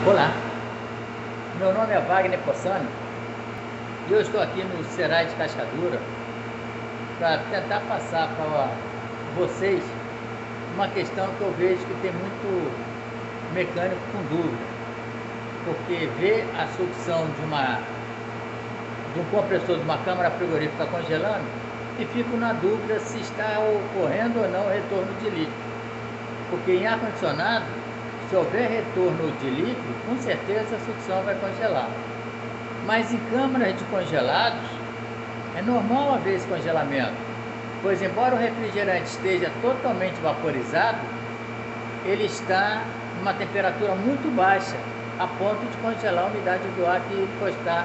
Olá, meu nome é Wagner Possani e eu estou aqui no Serai de Cascadura para tentar passar para vocês uma questão que eu vejo que tem muito mecânico com dúvida, porque vê a sucção de um compressor de uma câmara frigorífica congelando e fico na dúvida se está ocorrendo ou não o retorno de líquido, porque em ar-condicionado, se houver retorno de líquido, com certeza a sucção vai congelar. Mas em câmaras de congelados, é normal haver esse congelamento, pois embora o refrigerante esteja totalmente vaporizado, ele está em uma temperatura muito baixa, a ponto de congelar a umidade do ar que está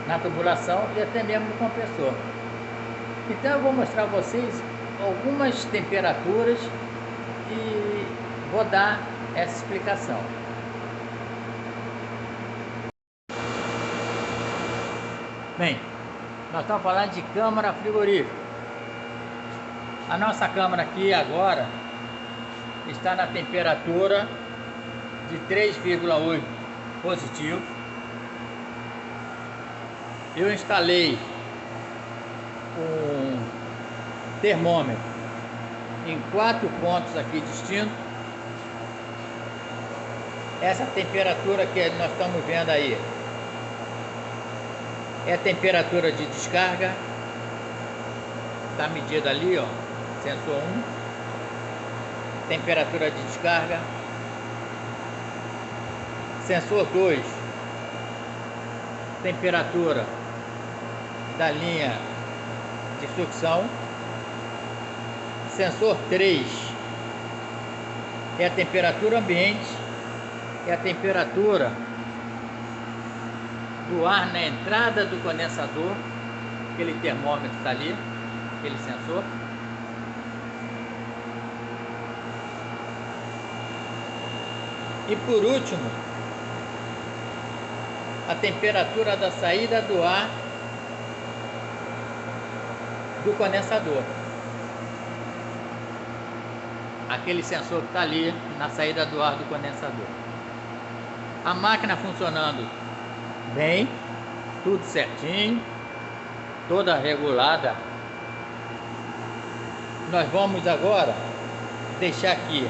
na tubulação e até mesmo no compressor. Então eu vou mostrar a vocês algumas temperaturas e vou dar essa explicação. Bem, nós estamos falando de câmara frigorífica. A nossa câmara aqui agora está na temperatura de 3,8 positivo. Eu instalei um termômetro em 4 pontos aqui distintos. Essa temperatura que nós estamos vendo aí é a temperatura de descarga, está medida ali, ó, sensor 1, temperatura de descarga, sensor 2, temperatura da linha de sucção, sensor 3 é a temperatura ambiente, é a temperatura do ar na entrada do condensador, aquele termômetro está ali, aquele sensor. E por último, a temperatura da saída do ar do condensador. Aquele sensor que está ali na saída do ar do condensador. A máquina funcionando bem, tudo certinho, toda regulada. Nós vamos agora deixar aqui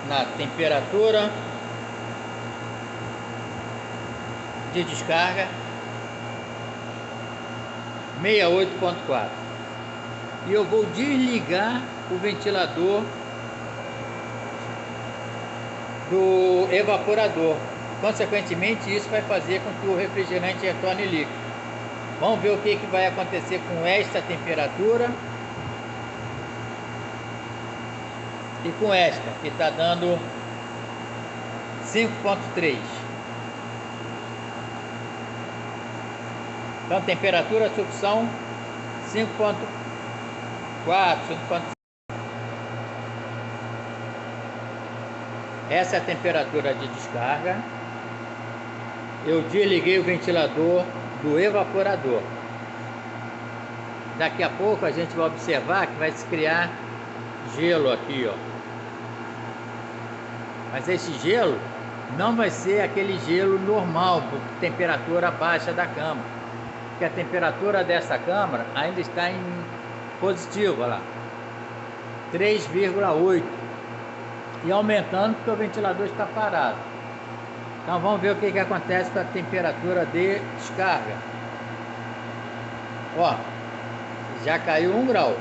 na temperatura de descarga 68,4 e eu vou desligar o ventilador do evaporador. Consequentemente, isso vai fazer com que o refrigerante retorne líquido. Vamos ver o que vai acontecer com esta temperatura e com esta, que está dando 5,3. Então, temperatura, sucção 5,4, 5,5. Essa é a temperatura de descarga. Eu desliguei o ventilador do evaporador. Daqui a pouco a gente vai observar que vai se criar gelo aqui, ó. Mas esse gelo não vai ser aquele gelo normal, por temperatura baixa da câmara. Porque a temperatura dessa câmara ainda está em positivo, olha lá, 3,8. E aumentando porque o ventilador está parado. Então vamos ver o que acontece com a temperatura de descarga. Ó, já caiu 1 grau.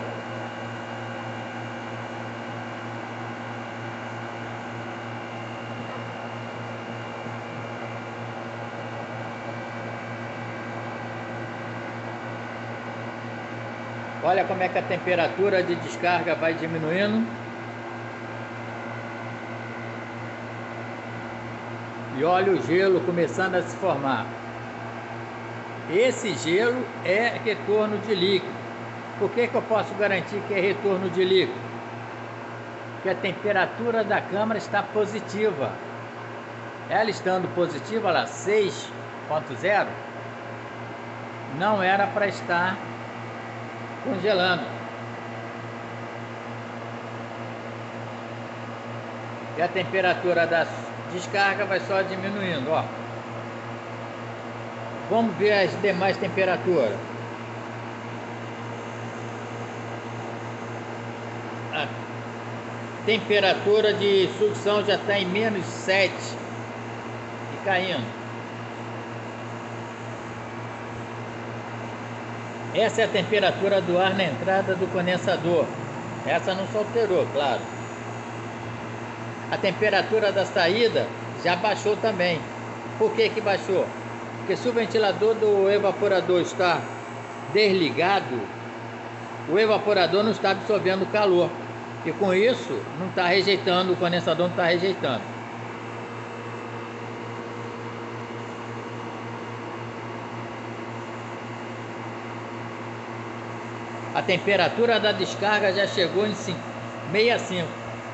Olha como é que a temperatura de descarga vai diminuindo. E olha o gelo começando a se formar. Esse gelo é retorno de líquido. Por que eu posso garantir que é retorno de líquido? Porque a temperatura da câmara está positiva. Ela estando positiva, lá 6,0, não era para estar congelando. E a temperatura descarga vai só diminuindo, ó. Vamos ver as demais temperaturas. A temperatura de sucção já está em -7 e caindo. Essa é a temperatura do ar na entrada do condensador. Essa não se alterou, claro. A temperatura da saída já baixou também. Por que que baixou? Porque se o ventilador do evaporador está desligado, o evaporador não está absorvendo calor. E com isso, não está rejeitando, o condensador não está rejeitando. A temperatura da descarga já chegou em 65.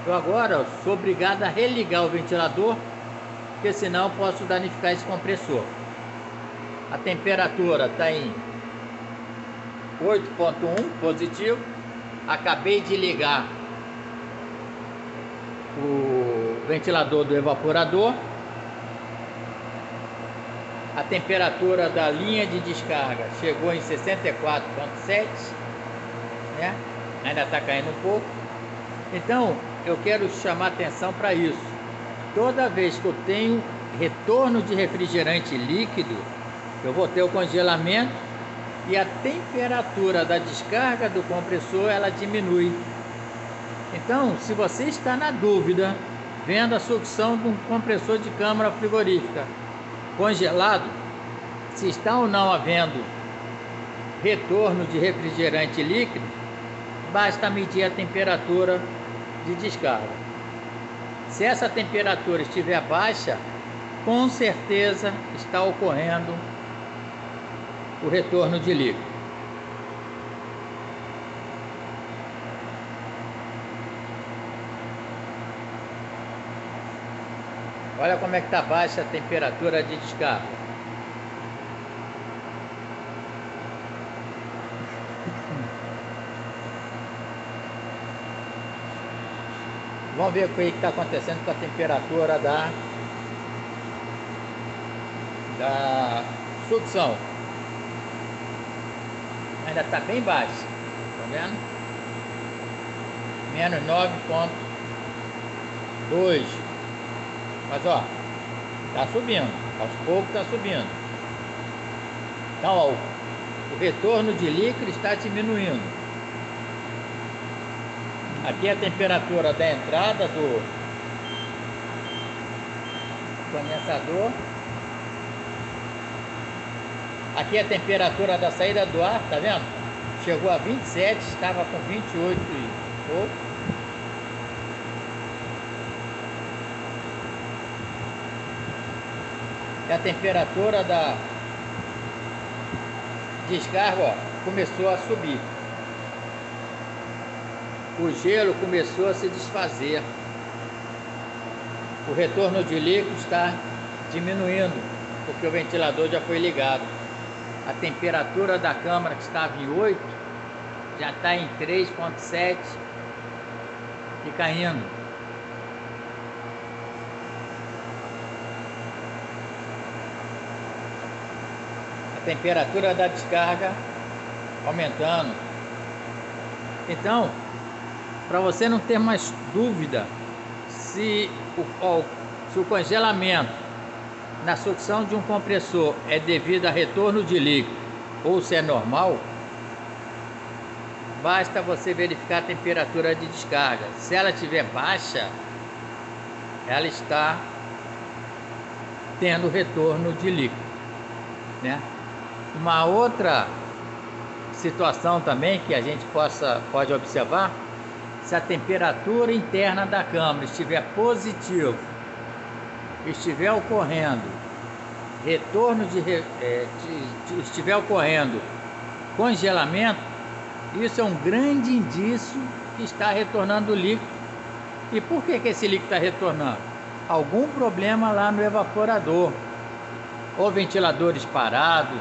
Eu agora sou obrigado a religar o ventilador, porque senão eu posso danificar esse compressor. A temperatura está em 8.1 positivo. Acabei de ligar o ventilador do evaporador. A temperatura da linha de descarga chegou em 64.7, né? Ainda está caindo um pouco. Então eu quero chamar atenção para isso. Toda vez que eu tenho retorno de refrigerante líquido, eu vou ter o congelamento e a temperatura da descarga do compressor ela diminui. Então, se você está na dúvida, vendo a sucção de um compressor de câmara frigorífica congelado, se está ou não havendo retorno de refrigerante líquido, basta medir a temperatura de descarga. Se essa temperatura estiver baixa, com certeza está ocorrendo o retorno de líquido. Olha como é que está baixa a temperatura de descarga. Vamos ver o que está acontecendo com a temperatura da sucção. Ainda está bem baixa, tá vendo? -9.2. Mas ó, tá subindo, aos poucos tá subindo. Então ó, o retorno de líquido está diminuindo. Aqui é a temperatura da entrada do condensador. Aqui é a temperatura da saída do ar, tá vendo? Chegou a 27, estava com 28 e pouco. E a temperatura da descarga, ó, começou a subir. O gelo começou a se desfazer. O retorno de líquido está diminuindo, porque o ventilador já foi ligado. A temperatura da câmara, que estava em 8, já está em 3.7 e caindo. A temperatura da descarga aumentando. Então, para você não ter mais dúvida se o congelamento na sucção de um compressor é devido a retorno de líquido ou se é normal, basta você verificar a temperatura de descarga. Se ela estiver baixa, ela está tendo retorno de líquido, né? Uma outra situação também que a gente pode observar, se a temperatura interna da câmara estiver positiva, estiver ocorrendo retorno estiver ocorrendo congelamento, isso é um grande indício que está retornando líquido. E por que esse líquido está retornando? Algum problema lá no evaporador, ou ventiladores parados,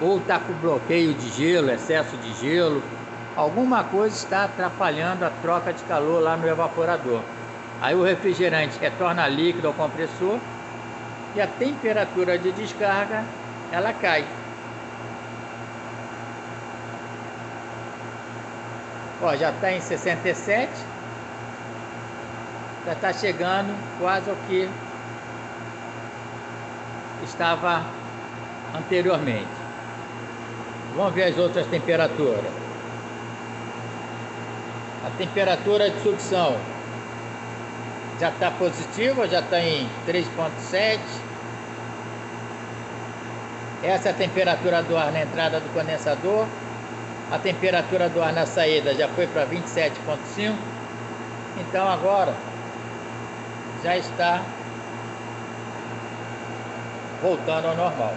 ou está com bloqueio de gelo, excesso de gelo. Alguma coisa está atrapalhando a troca de calor lá no evaporador. Aí o refrigerante retorna líquido ao compressor e a temperatura de descarga ela cai. Ó, já está em 67, já está chegando quase ao que estava anteriormente. Vamos ver as outras temperaturas. A temperatura de sucção já está positiva, já está em 3,7. Essa é a temperatura do ar na entrada do condensador. A temperatura do ar na saída já foi para 27,5. Então agora já está voltando ao normal.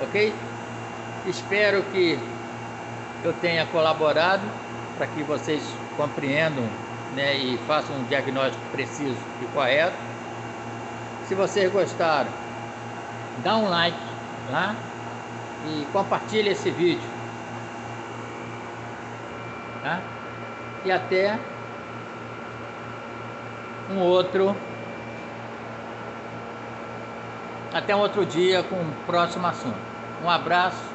Ok? Espero que eu tenha colaborado para que vocês compreendam, né, e façam um diagnóstico preciso e correto. Se vocês gostaram, dá um like lá e compartilhe esse vídeo, tá? E até um outro dia com o próximo assunto. Um abraço